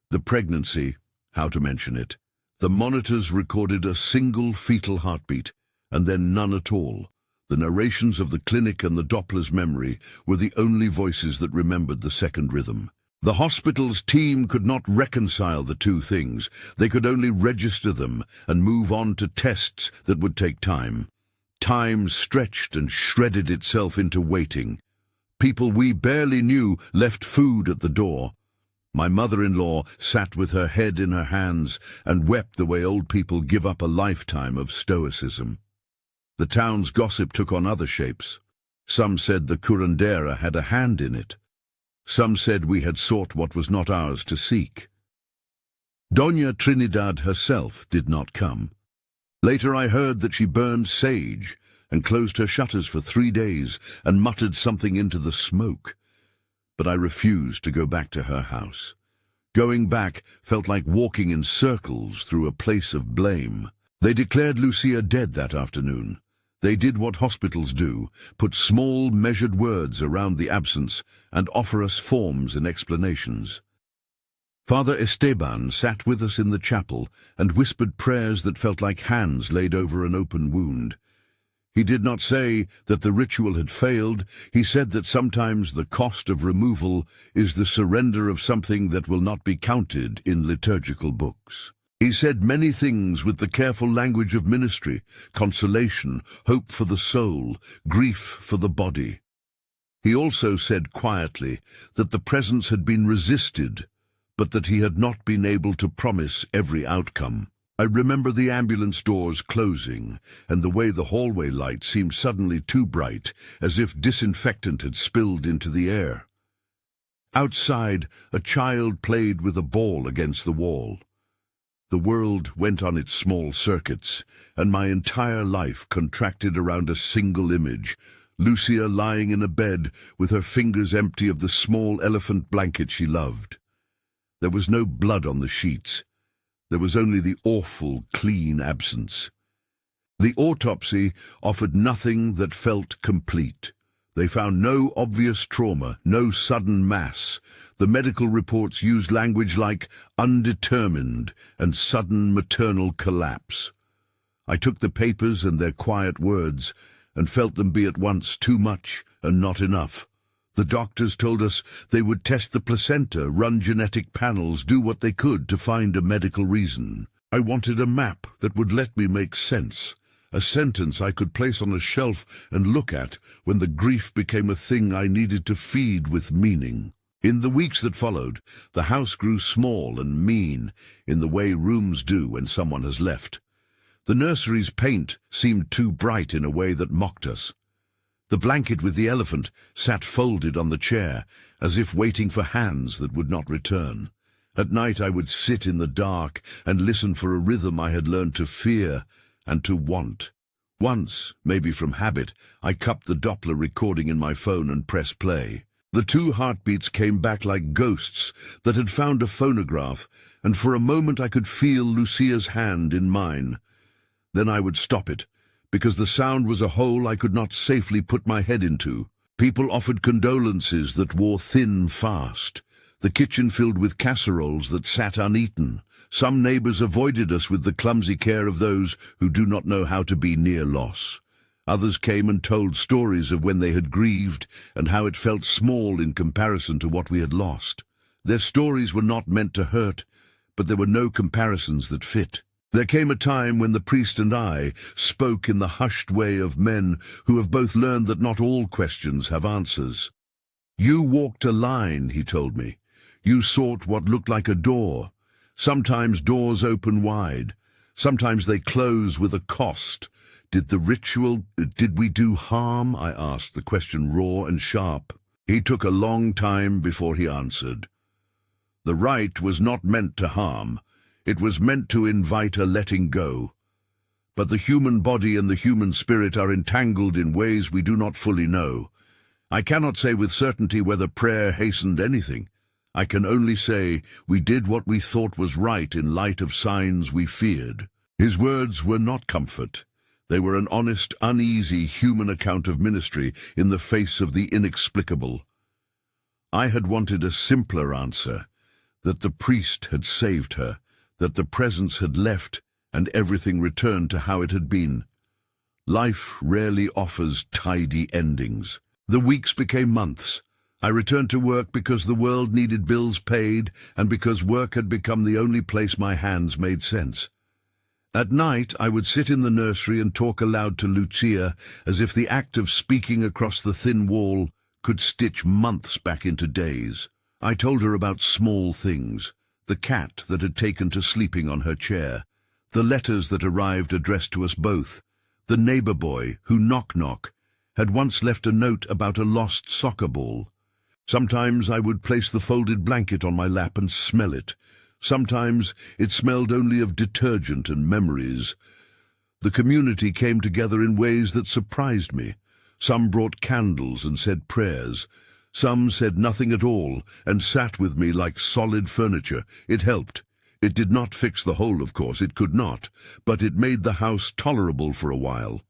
The pregnancy, how to mention it. The monitors recorded a single fetal heartbeat, and then none at all. The narrations of the clinic and the Doppler's memory were the only voices that remembered the second rhythm. The hospital's team could not reconcile the two things. They could only register them and move on to tests that would take time. Time stretched and shredded itself into waiting. People we barely knew left food at the door. My mother-in-law sat with her head in her hands and wept the way old people give up a lifetime of stoicism. The town's gossip took on other shapes. Some said the curandera had a hand in it. Some said we had sought what was not ours to seek. Doña Trinidad herself did not come. Later I heard that she burned sage, and closed her shutters for 3 days and muttered something into the smoke. But I refused to go back to her house. Going back felt like walking in circles through a place of blame. They declared Lucía dead that afternoon. They did what hospitals do, put small, measured words around the absence and offer us forms and explanations. Father Esteban sat with us in the chapel and whispered prayers that felt like hands laid over an open wound. He did not say that the ritual had failed. He said that sometimes the cost of removal is the surrender of something that will not be counted in liturgical books. He said many things with the careful language of ministry: consolation, hope for the soul, grief for the body. He also said quietly that the presence had been resisted, but that he had not been able to promise every outcome. I remember the ambulance doors closing, and the way the hallway light seemed suddenly too bright, as if disinfectant had spilled into the air. Outside, a child played with a ball against the wall. The world went on its small circuits, and my entire life contracted around a single image: Lucía lying in a bed with her fingers empty of the small elephant blanket she loved. There was no blood on the sheets. There was only the awful, clean absence. The autopsy offered nothing that felt complete. They found no obvious trauma, no sudden mass. The medical reports used language like undetermined and sudden maternal collapse. I took the papers and their quiet words and felt them be at once too much and not enough. The doctors told us they would test the placenta, run genetic panels, do what they could to find a medical reason. I wanted a map that would let me make sense, a sentence I could place on a shelf and look at when the grief became a thing I needed to feed with meaning. In the weeks that followed, the house grew small and mean, in the way rooms do when someone has left. The nursery's paint seemed too bright in a way that mocked us. The blanket with the elephant sat folded on the chair, as if waiting for hands that would not return. At night I would sit in the dark and listen for a rhythm I had learned to fear and to want. Once, maybe from habit, I cupped the Doppler recording in my phone and pressed play. The 2 heartbeats came back like ghosts that had found a phonograph, and for a moment I could feel Lucía's hand in mine. Then I would stop it, because the sound was a hole I could not safely put my head into. People offered condolences that wore thin fast. The kitchen filled with casseroles that sat uneaten. Some neighbors avoided us with the clumsy care of those who do not know how to be near loss. Others came and told stories of when they had grieved and how it felt small in comparison to what we had lost. Their stories were not meant to hurt, but there were no comparisons that fit. There came a time when the priest and I spoke in the hushed way of men who have both learned that not all questions have answers. You walked a line, he told me. You sought what looked like a door. Sometimes doors open wide. Sometimes they close with a cost. Did we do harm? I asked, the question raw and sharp. He took a long time before he answered. The rite was not meant to harm. It was meant to invite a letting go. But the human body and the human spirit are entangled in ways we do not fully know. I cannot say with certainty whether prayer hastened anything. I can only say we did what we thought was right in light of signs we feared. His words were not comfort. They were an honest, uneasy human account of ministry in the face of the inexplicable. I had wanted a simpler answer, that the priest had saved her, that the presence had left and everything returned to how it had been. Life rarely offers tidy endings. The weeks became months. I returned to work because the world needed bills paid and because work had become the only place my hands made sense. At night, I would sit in the nursery and talk aloud to Lucía, as if the act of speaking across the thin wall could stitch months back into days. I told her about small things. The cat that had taken to sleeping on her chair, the letters that arrived addressed to us both, the neighbor boy who, knock-knock, had once left a note about a lost soccer ball. Sometimes I would place the folded blanket on my lap and smell it. Sometimes it smelled only of detergent and memories. The community came together in ways that surprised me. Some brought candles and said prayers. Some said nothing at all and sat with me like solid furniture. It helped. It did not fix the whole, of course, it could not, but it made the house tolerable for a while.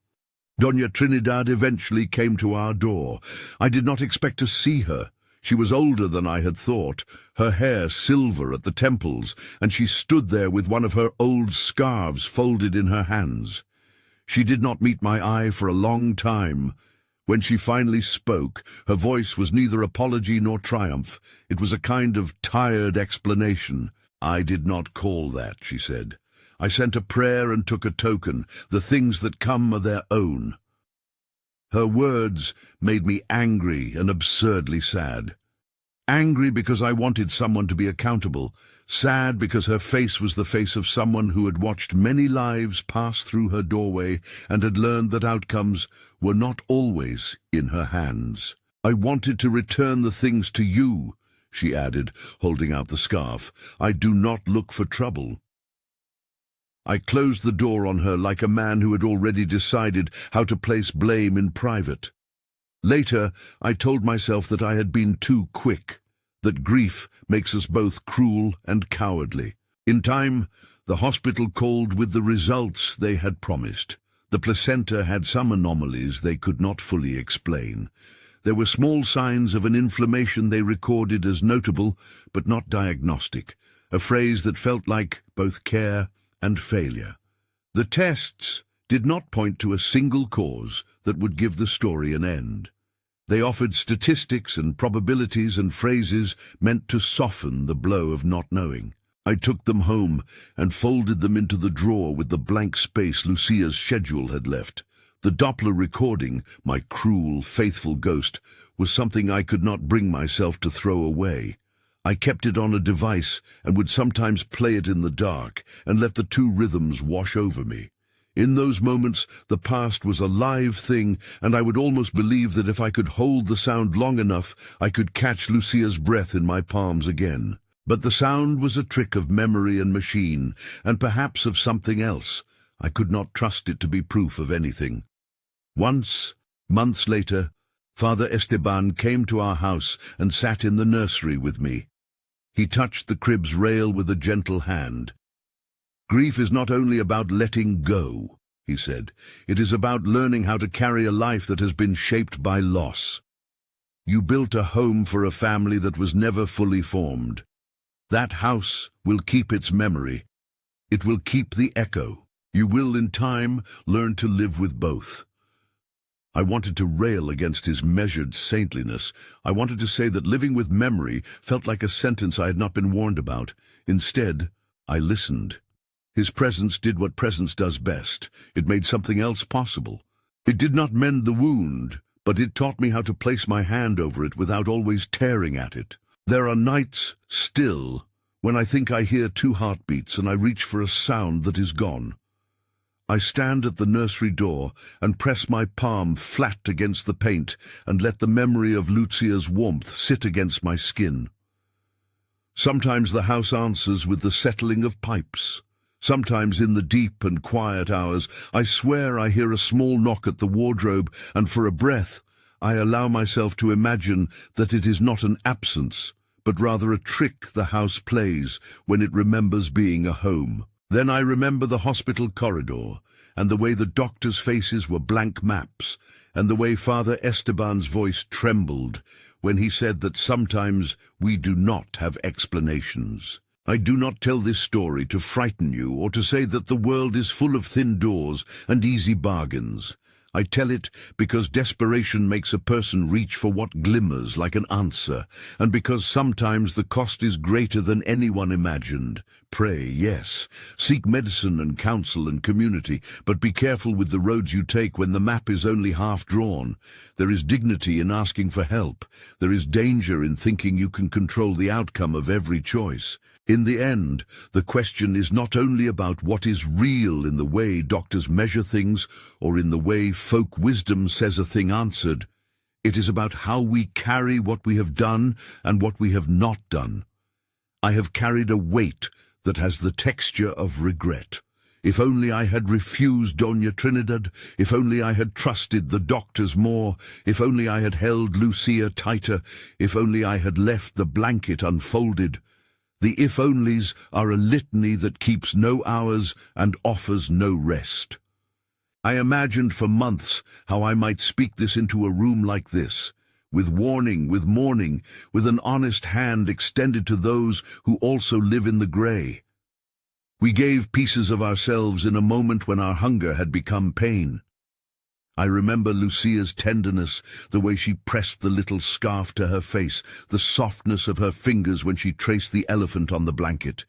Doña Trinidad eventually came to our door. I did not expect to see her. She was older than I had thought, her hair silver at the temples, and she stood there with one of her old scarves folded in her hands. She did not meet my eye for a long time. When she finally spoke, her voice was neither apology nor triumph. It was a kind of tired explanation. "I did not call that," she said. "I sent a prayer and took a token. The things that come are their own." Her words made me angry and absurdly sad. Angry because I wanted someone to be accountable. Sad because her face was the face of someone who had watched many lives pass through her doorway and had learned that outcomes were not always in her hands. "I wanted to return the things to you," she added, holding out the scarf. "I do not look for trouble." I closed the door on her like a man who had already decided how to place blame in private. Later, I told myself that I had been too quick, that grief makes us both cruel and cowardly. In time, the hospital called with the results they had promised. The placenta had some anomalies they could not fully explain. There were small signs of an inflammation they recorded as notable, but not diagnostic, a phrase that felt like both care and failure. The tests did not point to a single cause that would give the story an end. They offered statistics and probabilities and phrases meant to soften the blow of not knowing. I took them home and folded them into the drawer with the blank space Lucia's schedule had left. The Doppler recording, my cruel, faithful ghost, was something I could not bring myself to throw away. I kept it on a device and would sometimes play it in the dark and let the two rhythms wash over me. In those moments, the past was a live thing, and I would almost believe that if I could hold the sound long enough, I could catch Lucia's breath in my palms again. But the sound was a trick of memory and machine, and perhaps of something else. I could not trust it to be proof of anything. Once, months later, Father Esteban came to our house and sat in the nursery with me. He touched the crib's rail with a gentle hand. "Grief is not only about letting go," he said. "It is about learning how to carry a life that has been shaped by loss. You built a home for a family that was never fully formed. That house will keep its memory. It will keep the echo. You will, in time, learn to live with both." I wanted to rail against his measured saintliness. I wanted to say that living with memory felt like a sentence I had not been warned about. Instead, I listened. His presence did what presence does best. It made something else possible. It did not mend the wound, but it taught me how to place my hand over it without always tearing at it. There are nights, still, when I think I hear two heartbeats and I reach for a sound that is gone. I stand at the nursery door and press my palm flat against the paint and let the memory of Lucia's warmth sit against my skin. Sometimes the house answers with the settling of pipes. Sometimes in the deep and quiet hours, I swear I hear a small knock at the wardrobe, and for a breath, I allow myself to imagine that it is not an absence, but rather a trick the house plays when it remembers being a home. Then I remember the hospital corridor, and the way the doctors' faces were blank maps, and the way Father Esteban's voice trembled when he said that sometimes we do not have explanations. I do not tell this story to frighten you or to say that the world is full of thin doors and easy bargains. I tell it because desperation makes a person reach for what glimmers like an answer, and because sometimes the cost is greater than anyone imagined. Pray, yes. Seek medicine and counsel and community, but be careful with the roads you take when the map is only half drawn. There is dignity in asking for help. There is danger in thinking you can control the outcome of every choice. In the end, the question is not only about what is real in the way doctors measure things or in the way folk wisdom says a thing answered. It is about how we carry what we have done and what we have not done. I have carried a weight that has the texture of regret. If only I had refused Doña Trinidad, if only I had trusted the doctors more, if only I had held Lucía tighter, if only I had left the blanket unfolded. The if-onlys are a litany that keeps no hours and offers no rest. I imagined for months how I might speak this into a room like this, with warning, with mourning, with an honest hand extended to those who also live in the grey. We gave pieces of ourselves in a moment when our hunger had become pain. I remember Lucía's tenderness, the way she pressed the little scarf to her face, the softness of her fingers when she traced the elephant on the blanket.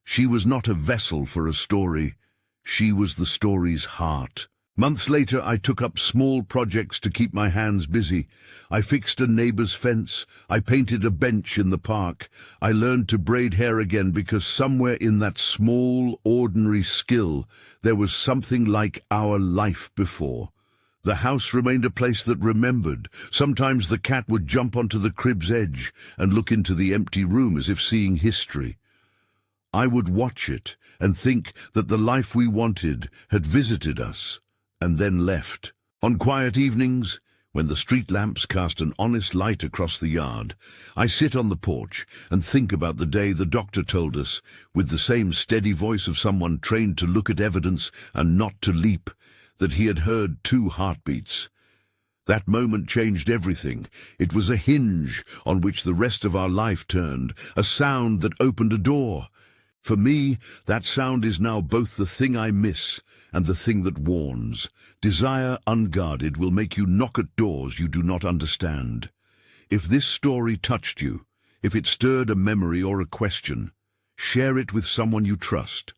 She was not a vessel for a story. She was the story's heart. Months later, I took up small projects to keep my hands busy. I fixed a neighbor's fence. I painted a bench in the park. I learned to braid hair again because somewhere in that small, ordinary skill, there was something like our life before. The house remained a place that remembered. Sometimes the cat would jump onto the crib's edge and look into the empty room as if seeing history. I would watch it and think that the life we wanted had visited us and then left. On quiet evenings, when the street lamps cast an honest light across the yard, I sit on the porch and think about the day the doctor told us, with the same steady voice of someone trained to look at evidence and not to leap, that he had heard 2 heartbeats. That moment changed everything. It was a hinge on which the rest of our life turned, a sound that opened a door. For me, that sound is now both the thing I miss and the thing that warns. Desire unguarded will make you knock at doors you do not understand. If this story touched you, if it stirred a memory or a question, share it with someone you trust.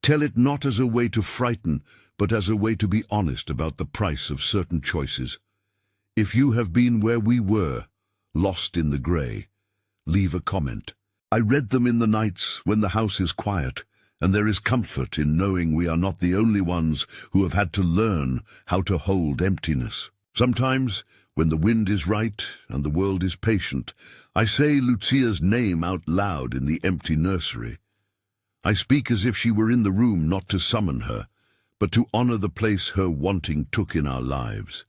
Tell it not as a way to frighten, but as a way to be honest about the price of certain choices. If you have been where we were, lost in the grey, leave a comment. I read them in the nights when the house is quiet, and there is comfort in knowing we are not the only ones who have had to learn how to hold emptiness. Sometimes, when the wind is right and the world is patient, I say Lucía's name out loud in the empty nursery. I speak as if she were in the room, not to summon her, but to honor the place her wanting took in our lives.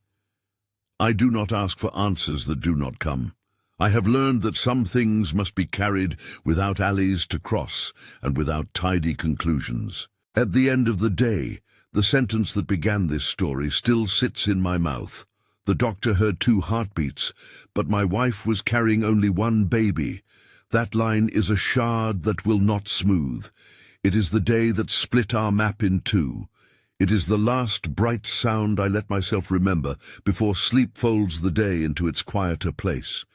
I do not ask for answers that do not come. I have learned that some things must be carried without alleys to cross and without tidy conclusions. At the end of the day, the sentence that began this story still sits in my mouth. The doctor heard 2 heartbeats, but my wife was carrying only 1 baby. That line is a shard that will not smooth. It is the day that split our map in 2. It is the last bright sound I let myself remember before sleep folds the day into its quieter place.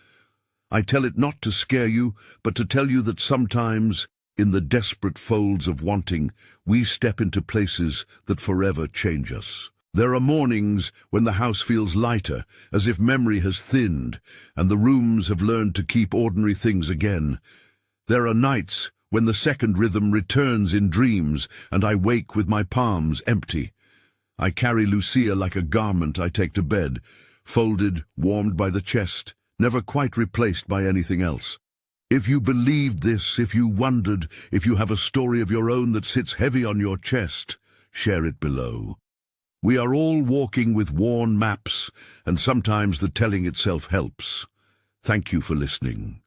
I tell it not to scare you, but to tell you that sometimes, in the desperate folds of wanting, we step into places that forever change us. There are mornings when the house feels lighter, as if memory has thinned, and the rooms have learned to keep ordinary things again. There are nights when the second rhythm returns in dreams, and I wake with my palms empty. I carry Lucía like a garment I take to bed, folded, warmed by the chest, never quite replaced by anything else. If you believed this, if you wondered, if you have a story of your own that sits heavy on your chest, share it below. We are all walking with worn maps, and sometimes the telling itself helps. Thank you for listening.